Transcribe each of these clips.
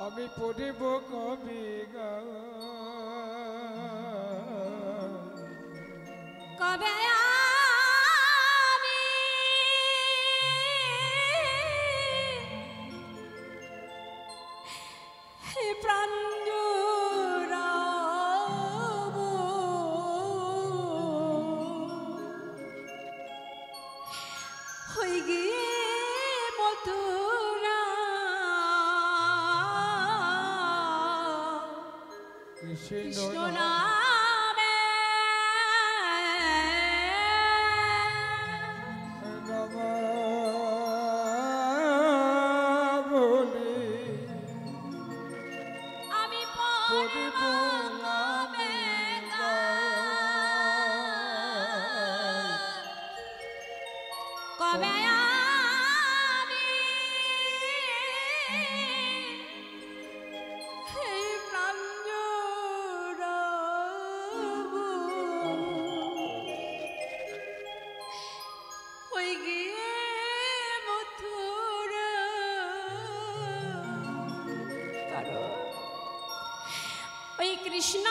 আমি পড়িব কবি কবে আমি প্রাণ জুড়াবো হয়ে গিয়ে মথুরা কৃষ্ণ নামে বলি আমি পড়িব নামে কবে আমি এই প্রাণ জুড়াবো হয়ে গিয়ে মথুরা কারণ ওই কৃষ্ণ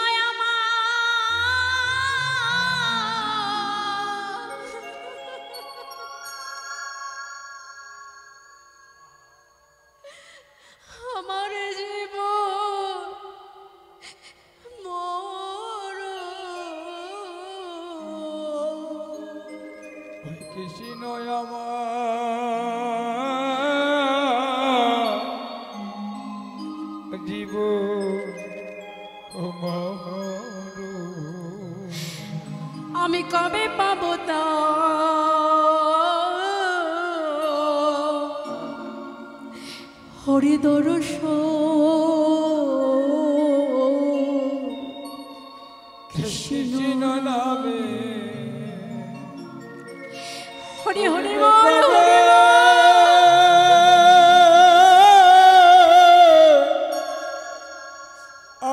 আমার জীবন মোর কৃষ্ণ আমার জীব আমি কবে পাবো তা হরি কৃষ্ণ নামে হরি হরি বল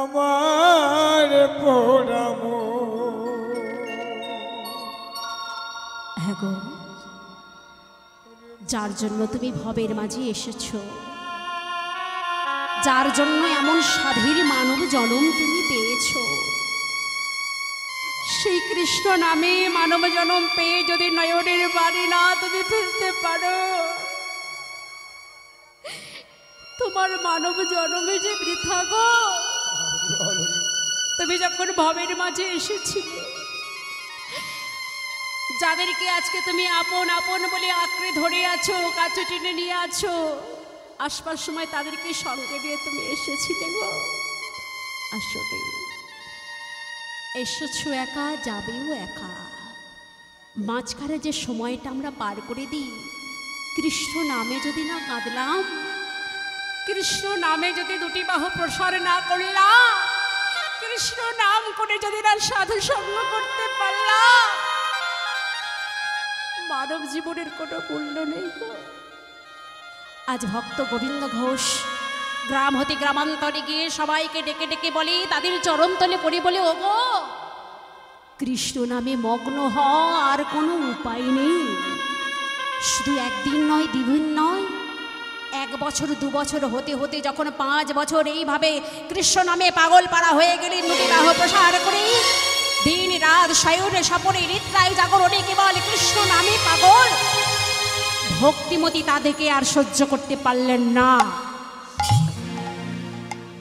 আমার পোড়াম গো যার জন্য তুমি ভবের মাঝে এসেছো, যার জন্য এমন স্বাধীন মানব জন্ম তুমি পেয়েছো, সেই কৃষ্ণ নামে মানব জন্ম পেয়ে যদি নয়নের বাড়ি না তুমি ফিরতে পারো, তোমার মানব জন্মে যে বৃথা গো। তুমি যখন ভবের মাঝে এসেছিলে, যাদেরকে আজকে তুমি আপন আপন বলে আঁকড়ে ধরে আছো, কাছে টেনে নিয়ে আছো, আসবার সময় তাদেরকে সঙ্গে নিয়ে তুমি এসেছিলে গো। আসলে এসেছো একা, যাবেও একা। মাঝখানে যে সময়টা আমরা পার করে দিই, কৃষ্ণ নামে যদি না কাঁদলাম, কৃষ্ণ নামে যদি দুটি বাহু প্রসার না করলাম, কৃষ্ণ নাম করে যদি না সাধু সঙ্গ করতে পারলাম, মানব জীবনের কোনো মূল্য নেই গো। আজ ভক্ত গোবিন্দ ঘোষ গ্রাম হতে গ্রামান্তরে গিয়ে সবাইকে ডেকে ডেকে বলে, তাদের চরণতলে পড়ে বলে, ওগো কৃষ্ণ নামে মগ্ন হ, আর কোনো উপায় নেই। শুধু একদিন নয়, দ্বিদিন নয়, 1 বছর 2 বছর হতে হতে যখন 5 বছর এইভাবে কৃষ্ণ নামে পাগল পাড়া হয়ে গেলে, দুটি বাহু প্রসার করে দিন রাত শয়নে স্বপনে নিদ্রায় জাগরণে কেবল কৃষ্ণ নামে পাগল ভক্তিমতী তাদেরকে আর সহ্য করতে পারলেন না।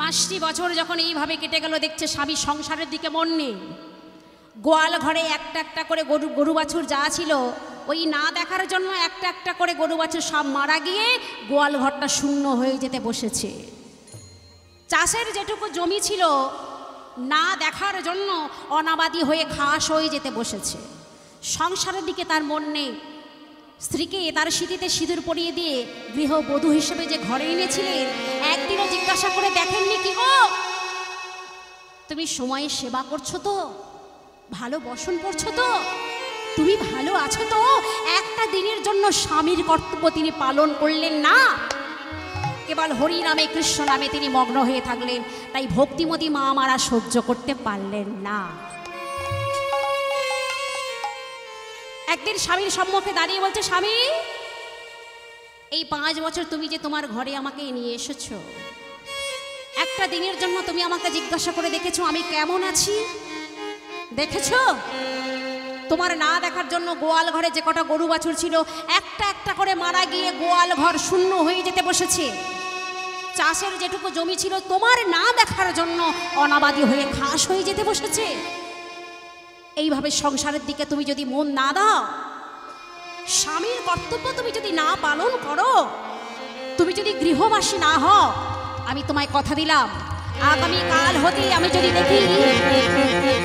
5টি বছর যখন এইভাবে কেটে গেল, দেখছে স্বামী সংসারের দিকে মন নেই। গোয়াল ঘরে একটা একটা করে গরু বাছুর যা ছিল, ওই না দেখার জন্য একটা একটা করে গরু বাছুর সব মারা গিয়ে গোয়াল ঘরটা শূন্য হয়ে যেতে বসেছে। চাষের যেটুকু জমি ছিল, না দেখার জন্য অনাবাদি হয়ে ঘাস হয়ে যেতে বসেছে। সংসারের দিকে তার মন নেই। স্ত্রীকে তার সিঁথিতে সিঁদুর পরিয়ে দিয়ে গৃহবধূ হিসেবে যে ঘরে এনেছিলেন, একদিনও জিজ্ঞাসা করে দেখেননি, কি গো তুমি সময়ে সেবা করছো তো, ভালো বসন পড়ছো তো, তুমি ভালো আছো তো? একটা দিনের জন্য স্বামীর কর্তব্য তিনি পালন করলেন না, কেবল হরি নামে কৃষ্ণ নামে তিনি মগ্ন হয়ে থাকলেন। তাই ভক্তিমতী মা আমারা সহ্য করতে পারলেন না। একদিন স্বামীর সম্মুখে দাঁড়িয়ে বলছে, স্বামী, এই 5 বছর তুমি যে তোমার ঘরে আমাকে নিয়ে এসেছো, একটা দিনের জন্য তুমি আমাকে জিজ্ঞাসা করে দেখেছো আমি কেমন আছি? দেখেছো? তোমার না দেখার জন্য গোয়াল ঘরে যে কটা গরু বাছুর ছিল একটা একটা করে মারা গিয়ে গোয়াল ঘর শূন্য হয়ে যেতে বসেছে। চাষের যেটুকু জমি ছিল তোমার না দেখার জন্য অনাবাদী হয়ে ঘাস হয়ে যেতে বসেছে। এইভাবে সংসারের দিকে তুমি যদি মন না দাও, স্বামীর কর্তব্য তুমি যদি না পালন করো, তুমি যদি গৃহবাসী না হও, আমি তোমায় কথা দিলাম আগামী কাল হতে আমি যদি দেখি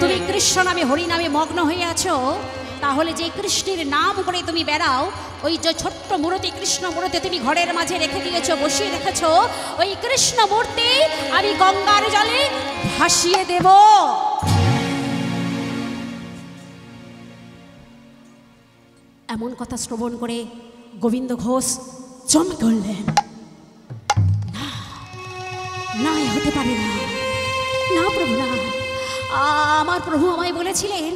তুমি কৃষ্ণ নামে হরি নামে মগ্ন হয়ে আছো, তাহলে যে কৃষ্ণের নাম করে তুমি বেড়াও, ওই যে ছোট্ট মূর্তি কৃষ্ণ মূর্তি তুমি ঘরের মাঝে রেখে দিয়েছো, বসিয়ে রেখেছো, ওই কৃষ্ণ মূর্তি আমি গঙ্গার জলে ভাসিয়ে দেব। এমন কথা শ্রবণ করে গোবিন্দ ঘোষ চমকে উঠলেন। না, এ হতে পারে না, না প্রভু না, আমার প্রভু আমায় বলেছিলেন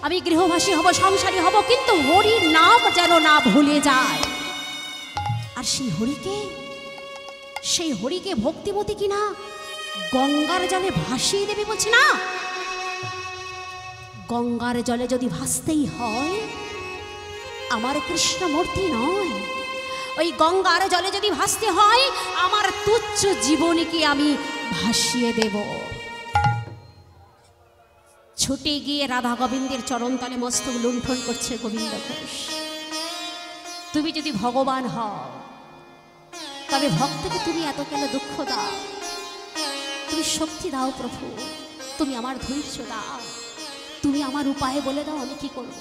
আমি গৃহবাসী হব, সংসারী হব, কিন্তু হরির নাম যেন না ভুলে যায়। আর সেই হরিকে ভক্তিমতী কিনা গঙ্গার জলে ভাসিয়ে দেবে বলছে। না, গঙ্গার জলে যদি ভাসতেই হয় আমার কৃষ্ণ মূর্তি নয়, ওই গঙ্গার জলে যদি ভাসতে হয় আমার তুচ্ছ জীবনীকে আমি ভাসিয়ে দেব। ছুটে গিয়ে রাধা গোবিন্দের চরণতলে মস্তক লুণ্ঠন করছে গোবিন্দ ঘোষ। তুমি যদি ভগবান হও তবে ভক্তকে তুমি এত কেন দুঃখ দাও? তুমি শক্তি দাও প্রভু, তুমি আমার ধৈর্য দাও, তুমি আমার উপায় বলে দাও আমি কি করব।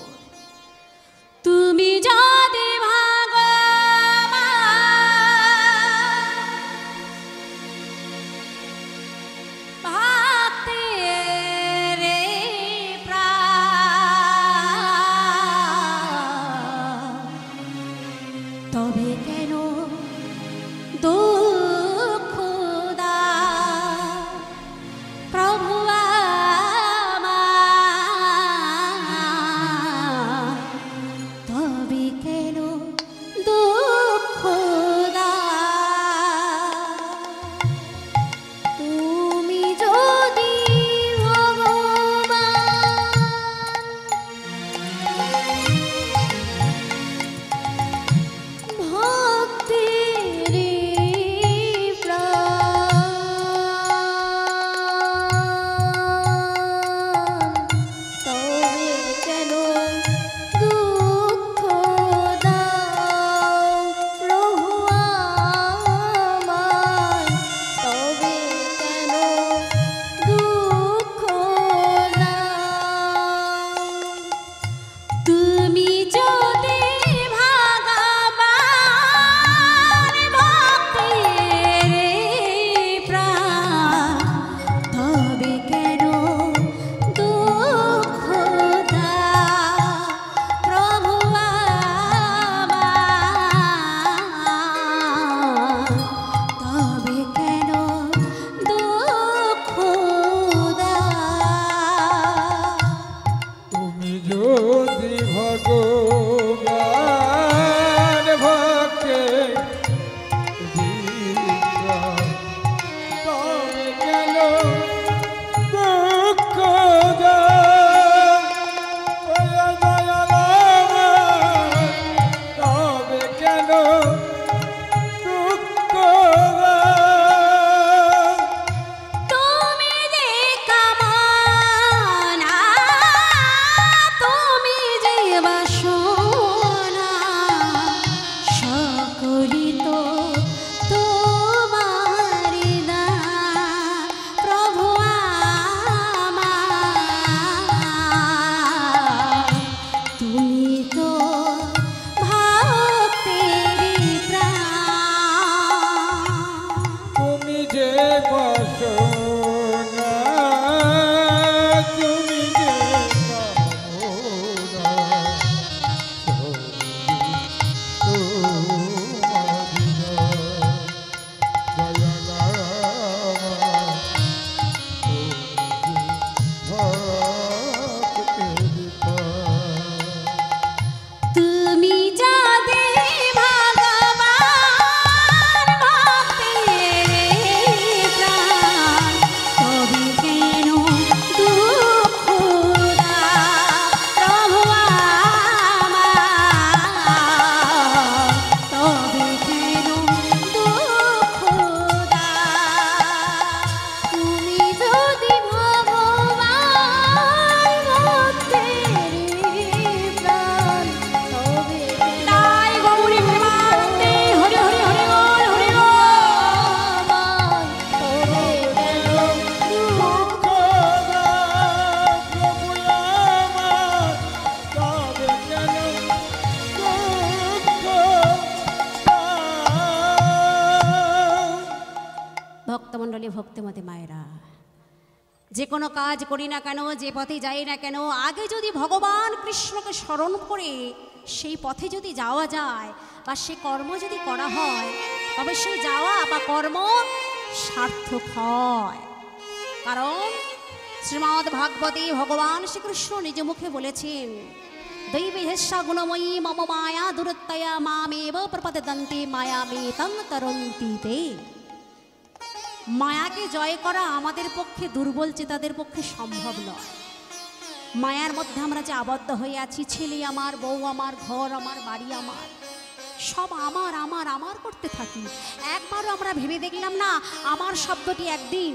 তুমি যদি তবে কেন দুঃখ দাও প্রভু আমার, তবে কেন দুঃখ দাও? তুমি যদি বাসনা বলে ভক্তিমতী মায়েরা, যে কোনো কাজ করি না কেন, যে পথে যাই না কেন, আগে যদি ভগবান কৃষ্ণকে স্মরণ করে সেই পথে যদি যাওয়া যায় বা সে কর্ম যদি করা হয়, তবে সেই যাওয়া বা কর্ম সার্থক হয়। কারণ শ্রীমদ্ ভাগবতে ভগবান শ্রীকৃষ্ণ নিজ মুখে বলেছেন, দৈবী হেস্যা গুণময়ী মম মায়া দুরত্তয়া মামেব প্রপদন্তে মায়ামেতং তরন্তি তে। মায়াকে জয় করা আমাদের পক্ষে, দুর্বল চেতাদের পক্ষে সম্ভব নয়। মায়ার মধ্যে আমরা যে আবদ্ধ হয়ে আছি, ছেলে আমার, বউ আমার, ঘর আমার, বাড়ি আমার, সব আমার আমার আমার করতে থাকি। একবারও আমরা ভেবে দেখলাম না আমার শব্দটি একদিন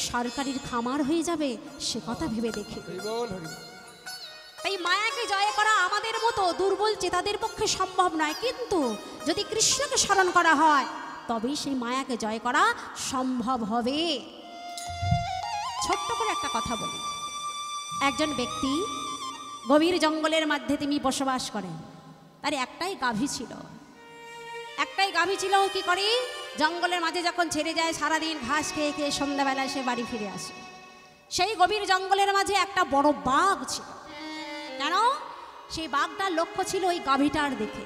সরকারির খামার হয়ে যাবে, সে কথা ভেবে দেখি। এই মায়াকে জয় করা আমাদের মতো দুর্বল চেতাদের পক্ষে সম্ভব নয়, কিন্তু যদি কৃষ্ণকে স্মরণ করা হয় তবেই সেই মায়াকে জয় করা সম্ভব হবে। ছোট্ট করে একটা কথা বলি। একজন ব্যক্তি গভীর জঙ্গলের মধ্যে তিনি বসবাস করেন। তার একটাই গাভী ছিল। কি করে, জঙ্গলের মাঝে যখন ছেড়ে যায়, সারাদিন ঘাস খেয়ে খেয়ে সন্ধ্যাবেলায় সে বাড়ি ফিরে আসে। সেই গভীর জঙ্গলের মাঝে একটা বড় বাঘ ছিল। কেন? সেই বাঘটার লক্ষ্য ছিল ওই গাভীটার দেখে।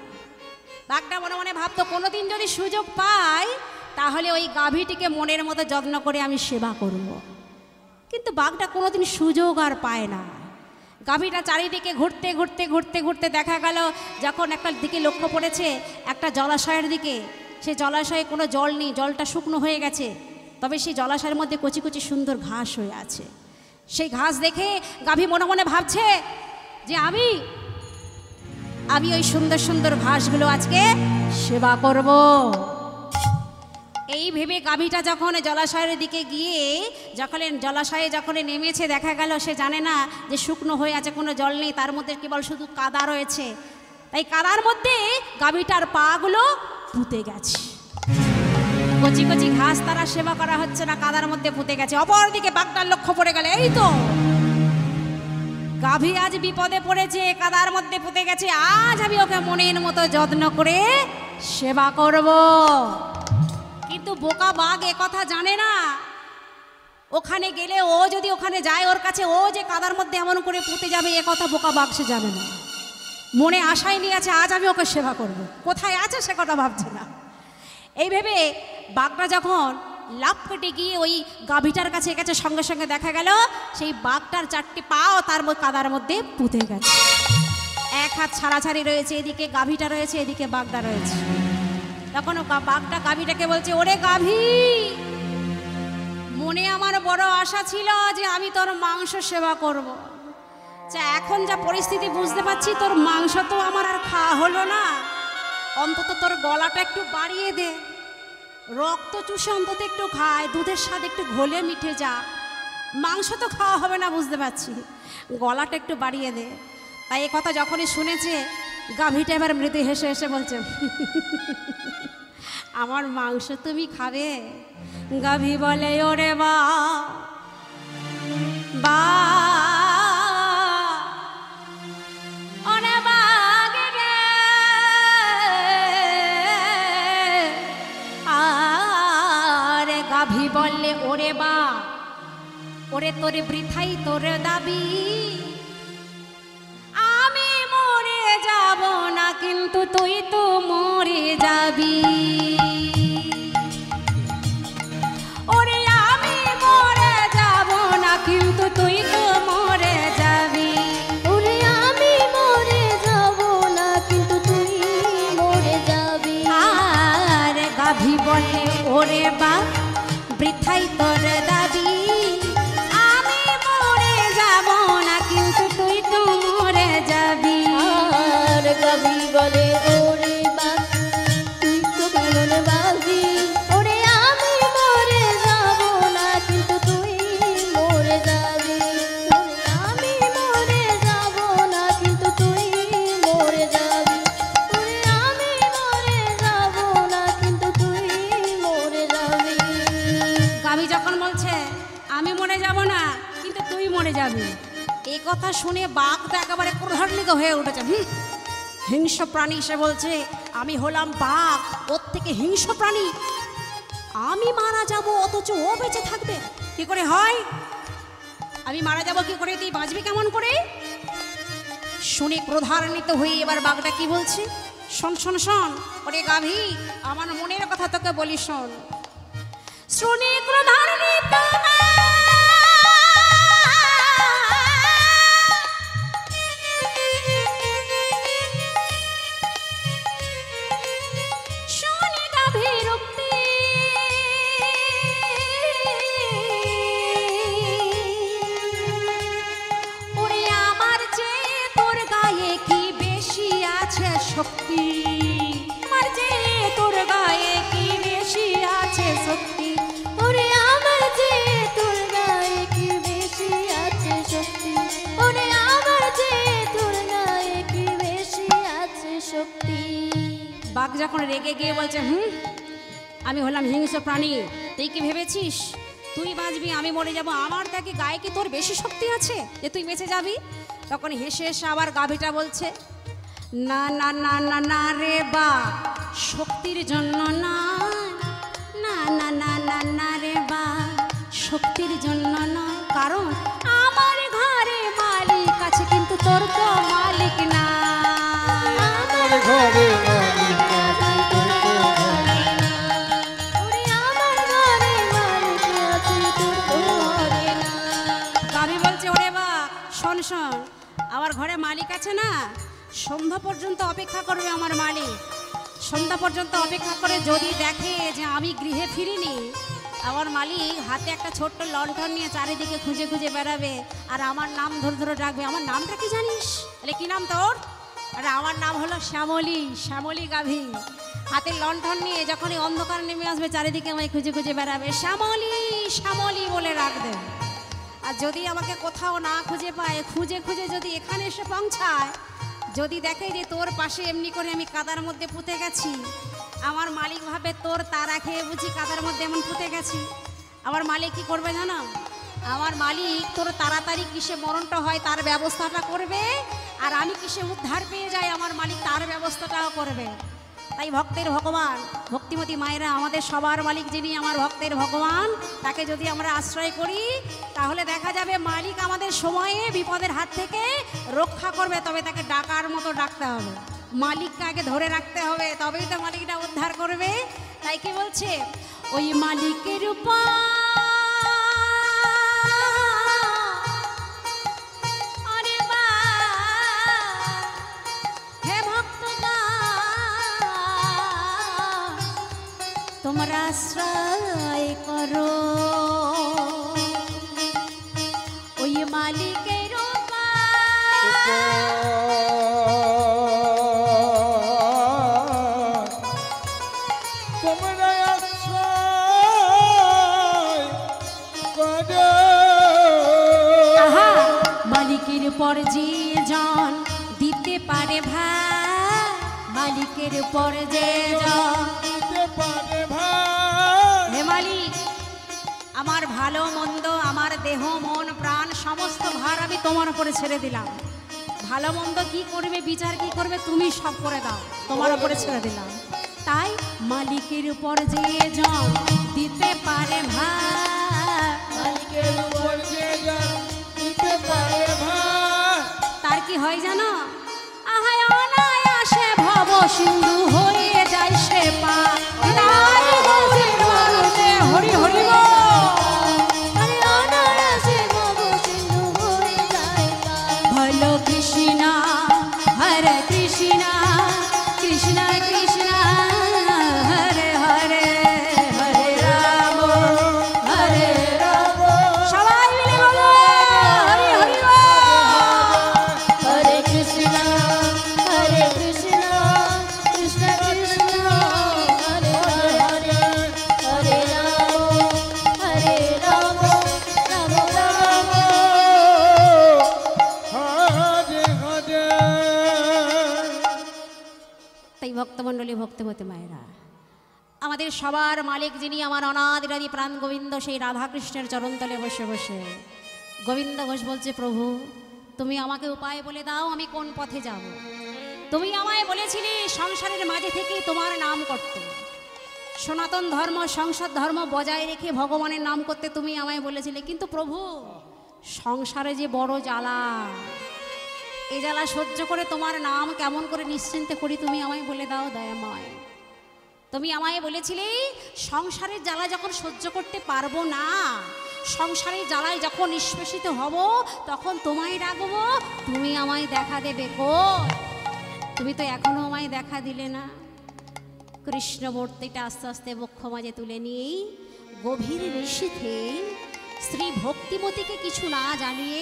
বাঘটা মনে মনে ভাবতো, কোনোদিন যদি সুযোগ পাই তাহলে ওই গাভীটিকে মনের মতো যত্ন করে আমি সেবা করব। কিন্তু বাঘটা কোনোদিন সুযোগ আর পায় না। গাভীটা চারিদিকে ঘুরতে ঘুরতে ঘুরতে ঘুরতে দেখা গেল, যখন একটা দিকে লক্ষ্য পড়েছে, একটা জলাশয়ের দিকে। সেই জলাশয়ে কোনো জল নেই, জলটা শুকনো হয়ে গেছে, তবে সেই জলাশয়ের মধ্যে কচি কচি সুন্দর ঘাস হয়ে আছে। সেই ঘাস দেখে গাভী মনে মনে ভাবছে যে আমি ওই সুন্দর সুন্দর ঘাসগুলো আজকে সেবা করব। এই ভেবে গাভীটা যখন জলাশয়ের দিকে গিয়ে জলাশয়ে যখন নেমেছে, দেখা গেল সে জানে না যে শুকনো হয়ে আছে, কোনো জল নেই, তার মধ্যে কেবল শুধু কাদা রয়েছে। তাই কাদার মধ্যে গাভীটার পাগুলো পুঁতে গেছে। কচি কচি ঘাস তারা সেবা করা হচ্ছে না, কাদার মধ্যে পুঁতে গেছে। অপরদিকে বাঘটার লক্ষ্য পড়ে গেল, এই তো গাভী আজ বিপদে পড়েছে, কাদার মধ্যে পুঁতে গেছে, আজ আমি ওকে মনের মতো যত্ন করে সেবা করব। কিন্তু বোকা বাঘ এ কথা জানে না। ওখানে গেলে ও যদি ওখানে যায়, ওর কাছে ও যে কাদার মধ্যে এমন করে পুঁতে যাবে এ কথা বোকা বাঘ সে জানে না। মনে আশায় নিয়ে আছে আজ আমি ওকে সেবা করব, কোথায় আছে সে কথা ভাবছে না। এই ভেবে বাঘটা যখন লাফ কেটে গিয়ে ওই গাভীটার কাছে গেছে, সঙ্গে সঙ্গে দেখা গেল সেই বাঘটার 4টি পাও তার কাদার মধ্যে পুঁতে গেছে। এক হাত ছাড়াছাড়ি রয়েছে, এদিকে গাভীটা রয়েছে, এদিকে বাঘটা রয়েছে। তখন বাঘটা গাভীটাকে বলছে, ওরে গাভী, মনে আমার বড় আশা ছিল যে আমি তোর মাংস সেবা করব। এখন যা পরিস্থিতি বুঝতে পারছি, তোর মাংস তো আমার আর খাওয়া হলো না, অন্তত তোর গলাটা একটু বাড়িয়ে দে, রক্ত চুষে অন্তত একটু খায়, দুধের স্বাদ একটু ঘোলে মিঠে যা, মাংস তো খাওয়া হবে না বুঝতে পারছি, গলাটা একটু বাড়িয়ে দে। তাই এ কথা যখনই শুনেছে, গাভীটা এবার মৃদু হেসে হেসে বলছে, আমার মাংস তুমি খাবে? গাভী বলে, ওরে বা ওরে বাঘ রে, আরে গাভী বললে, ওরে বা, ওরে তোরে বৃথাই তোর দাবি, আমি মরে যাব না কিন্তু তুই তো মরে যাবি। ওরে আমি মরে যাব না কিন্তু তুই তো মরে যাবি। ওরে আমি মরে যাব না কিন্তু তুই মরে যাবি। আর গাভী বলে, ওরে বা বৃথাই তোর দাবি, আমি মরে যাব না কিন্তু তুই তো মরে যাবি। আর গাভী বলে, ওরে বা তুই তো কেমন বাবি, ওরে আমি মরে যাব না কিন্তু তুই মরে যাবি। ওরে আমি মরে যাব না কিন্তু তুই মরে যাবি। ওরে আমি মরে যাব না কিন্তু তুই মরে যাবি। গাভী যখন বলছে আমি মরে যাব না কিন্তু তুই মরে যাবি, এই কথা শুনে বাঘ তো একেবারে ক্রোধান্বিত হয়ে উঠেছে। হিংস্র প্রাণী, সে বলছে আমি হলাম বাঘ, ওর থেকে হিংস্র প্রাণী আমি মারা যাব অথচ ও বেঁচে থাকবে? কি করে হয়? আমি মারা যাব কি করে, তুই বাঁচবি কেমন করে? শুনে ক্রোধান্বিত হয়ে এবার বাঘটা কি বলছে, শোন শোন শোন, ওরে গাভী, আমার মনের কথা তোকে বলি শোন। শুনে ক্রোধান্বিত শুনে গাভীর উক্তি ওরে আমার যে তোর গায়ে কি বেশি আছে শক্তি, আমার যে তোর গায়ে কি বেশি আছে শক্তি, ওরে আমার যে তোর গায়ে কি বেশি আছে শক্তি, ওরে আমার যে তোর গায়ে কি বেশি আছে শক্তি। বাঘ যখন রেগে গিয়ে বলছে আমি হলাম হিংস্র প্রাণী, তুই কি ভেবেছিস তুই বাঁচবি আমি মরে যাব, আমার দেখি গায়ে কি তোর বেশি শক্তি আছে যে তুই বেঁচে যাবি? তখন হেসে হেসে আবার গাভীটা বলছে, না না না না না রে বাঘ, শক্তির জন্য না, না না না না না রে বাঘ, শক্তির জন্য নয়, কারণ আমার ঘরে মালিক আছে কিন্তু তোর তো মালিক না। আমার ঘরে মালিক আছে, তোর তো মালিক না। ওরে আমার ঘরে মালিক আছে তোর তো ঘরে না। গাভী বলছে, ওরে বাঘ শোন শোন, আমার ঘরে মালিক আছে না, সন্ধ্যা পর্যন্ত অপেক্ষা করবে আমার মালিক। সন্ধ্যা পর্যন্ত অপেক্ষা করে যদি দেখে যে আমি গৃহে ফিরিনি, আমার মালিক হাতে একটা ছোট্ট লণ্ঠন নিয়ে চারিদিকে খুঁজে খুঁজে বেড়াবে আর আমার নাম ধরে ধরে ডাকবে। আমার নামটা কি জানিস? তাহলে কি নাম তোর? আরে আমার নাম হলো শ্যামলী, শ্যামলী গাভী। হাতে লণ্ঠন নিয়ে যখনই অন্ধকার নেমে আসবে চারিদিকে আমায় খুঁজে খুঁজে বেড়াবে, শ্যামলী শ্যামলী বলে রাখবে। আর যদি আমাকে কোথাও না খুঁজে পায়, খুঁজে খুঁজে যদি এখানে এসে পৌঁছায়, যদি দেখে যে তোর পাশে এমনি করে আমি কাদার মধ্যে পুঁতে গেছি, আমার মালিক ভাবে তোর তারা খেয়ে বুঝি কাদার মধ্যে এমন পুঁতে গেছি। আমার মালিক কি করবে জানো? আমার মালিক তোর তাড়াতাড়ি কিসে মরণটা হয় তার ব্যবস্থাটা করবে, আর আমি কিসে উদ্ধার পেয়ে যাই আমার মালিক তার ব্যবস্থাটাও করবে। তাই ভক্তের ভগবান, ভক্তিমতী মায়েরা, আমাদের সবার মালিক যিনি আমার ভক্তের ভগবান, তাকে যদি আমরা আশ্রয় করি তাহলে দেখা যাবে মালিক আমাদের সময়ে বিপদের হাত থেকে রক্ষা করবে। তবে তাকে ডাকার মতো ডাকতে হবে, মালিককে আগে ধরে রাখতে হবে, তবেই তো মালিকটা উদ্ধার করবে। তাই কি বলছে, ওই মালিকের উপর তোমরা আশ্রয় করো, ওই মালিকের তোমরা আশ্রয় করো। আহা, মালিকের পর যে জন দিতে পারে ভাই, মালিকের পর যে জন দিতে পারে ভাই। হে মালিক, আমার ভালো মন্দ, আমার দেহ মন প্রাণ সমস্ত ভার আমি তোমার উপরে ছেড়ে দিলাম। ভালো মন্দ কি করবে, বিচার কি করবে, তুমি সব করে দাও, তোমার উপরে ছেড়ে দিলাম। তাই মালিকের উপর যে জন দিতে পারে ভাই, মালিকের উপর যে জন দিতে পারে ভাই, তার কি হয় জানো? আহায় অনায়াসে ভব সিন্ধু হয়ে যায় সে পার। তাই বলছে বলতে হরি হরি বল। আরে অনায়াসে ভব সিন্ধু হয়ে যায় পার। বলো কৃষ্ণ হরে কৃষ্ণ, কৃষ্ণ কৃষ্ণ হরে হরে, হরে রাম হরে রাম। সবাই মিলে বলো হরি হরি বল। হরে কৃষ্ণ হরে কৃষ্ণ, কৃষ্ণ কৃষ্ণ হরে হরে, হরে রাম হরে রাম, রাম রাম। হরে হরে। তাই ভক্তমণ্ডলী, ভক্তিমতী মায়েরা, আমাদের সবার মালিক যিনি আমার অনাদিরাদি প্রাণ গোবিন্দ, সেই রাধাকৃষ্ণের চরণতলে বসে বসে গোবিন্দ ঘোষ বলছে, প্রভু তুমি আমাকে উপায় বলে দাও, আমি কোন পথে যাব। তুমি আমায় বলেছিলে সংসারের মাঝে থেকে তোমার নাম করতে, সনাতন ধর্ম সংসার ধর্ম বজায় রেখে ভগবানের নাম করতে তুমি আমায় বলেছিলে, কিন্তু প্রভু সংসারে যে বড় জ্বালা, এই জ্বালা সহ্য করে তোমার নাম কেমন করে নিশ্চিন্তে করি তুমি আমায় বলে দাও দয়াময়। তুমি আমায় বলেছিলে সংসারের জ্বালা যখন সহ্য করতে পারবো না, সংসারের জ্বালায় যখন নিষ্পেষিত হব, তখন তোমায় ডাকবো, তুমি আমায় দেখা দেবে। কই তুমি তো এখনো আমায় দেখা দিলে না। কৃষ্ণমূর্তিটা আস্তে আস্তে বক্ষ মাঝে তুলে নিয়েই গভীর ঋষিতে শ্রী ভক্তিমতীকে কিছু না জানিয়ে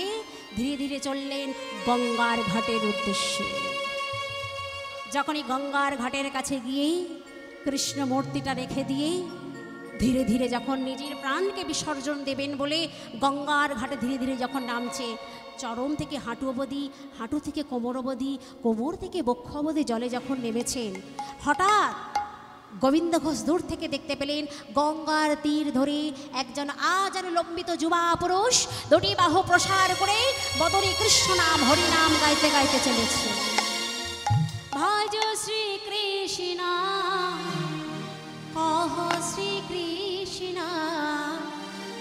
ধীরে ধীরে চললেন গঙ্গার ঘাটের উদ্দেশ্যে। যখনই গঙ্গার ঘাটের কাছে গিয়ে কৃষ্ণমূর্তিটা রেখে দিয়ে ধীরে ধীরে যখন নিজের প্রাণকে বিসর্জন দেবেন বলে গঙ্গার ঘাটে ধীরে ধীরে যখন নামছে, চরণ থেকে হাঁটু অবধি, হাঁটু থেকে কোমর অবধি, কোমর থেকে বক্ষ অবধি জলে যখন নেমেছেন, হঠাৎ গোবিন্দ ঘোষ দূর থেকে দেখতে পেলেন গঙ্গার তীর ধরে একজন আজানু লম্বিত যুবা পুরুষ দুটি বাহু প্রসার করে বদনে কৃষ্ণ নাম হরিনাম গাইতে গাইতে চলেছে। ভজ শ্রী কৃষ্ণ কহ শ্রী কৃষ্ণ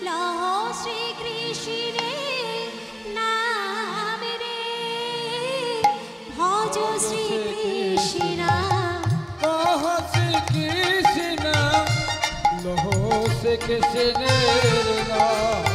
লহ শ্রী কৃষ্ণের নাম রে। ভজ শ্রী কৃষ্ণ কহ শ্রী কৃষ্ণ লহ শ্রী কৃষ্ণের নাম।